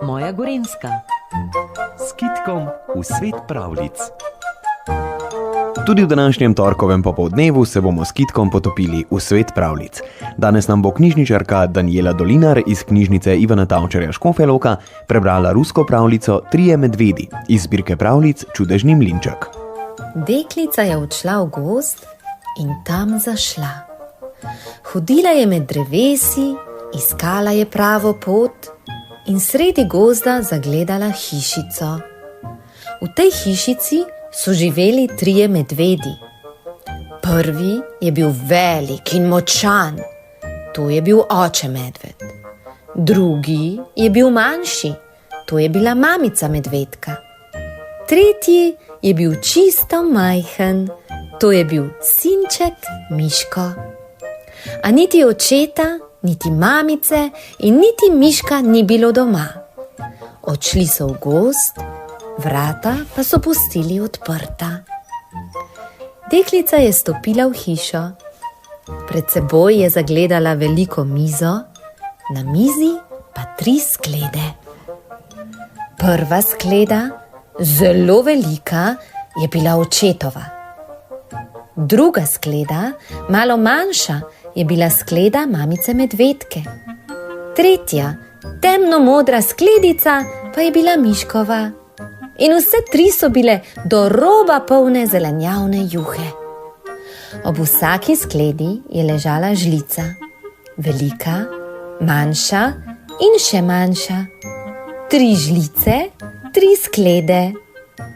Moja Gorenjska. S Kitkom v svet pravljic. Tudi v današnjem torkovem popoldnevu se bomo s Kitkom potopili v svet pravljic. Danes nam bo knjižničarka Danijela Dolinar iz knjižnice Ivana Tavčarja Škofja Loka prebrala rusko pravljico Trije medvedi iz zbirke pravljic Čudežni mlinček. Deklica je odšla v gozd in tam zašla. Hodila je med drevesi, iskala je pravo pot in sredi gozda zagledala hišico. V tej hišici so živeli trije medvedi. Prvi je bil velik in močan, to je bil oče medved. Drugi je bil manjši, to je bila mamica medvedka. Tretji je bil čisto majhen, to je bil sinček Miško. A niti očeta, niti mamice in niti Miška ni bilo doma. Odšli so v gozd, vrata pa so pustili odprta. Deklica je stopila v hišo. Pred seboj je zagledala veliko mizo, na mizi pa 3 sklede. Prva skleda, zelo velika, je bila očetova. Druga skleda, malo manjša, je bila skleda mamice medvedke. Tretja, temno modra skledica, pa je bila Miškova. In vse 3 so bile do roba polne zelenjavne juhe. Ob vsaki skledi je ležala žlica, velika, manjša in še manjša. 3 žlice, 3 sklede.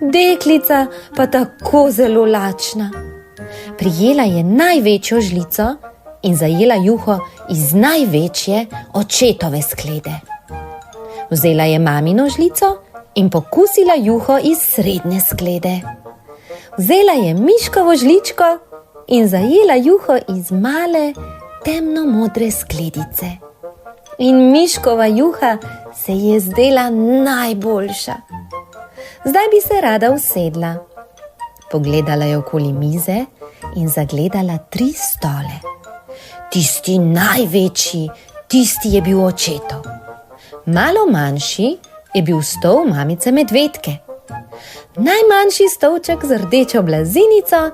Deklica pa tako zelo lačna. Prijela je največjo žlico in zajela juho iz največje očetove sklede. Vzela je mamino žlico in pokusila juho iz srednje sklede. Vzela je Miškovo žličko in zajela juho iz male, temno modre skledice. In Miškova juha se je zdela najboljša. Zdaj bi se rada usedla. Pogledala je okoli mize in zagledala 3 stole. Tisti največji, tisti je bil očetov. Malo manjši je bil stol mamice medvedke. Najmanjši stolček z rdečo blazinico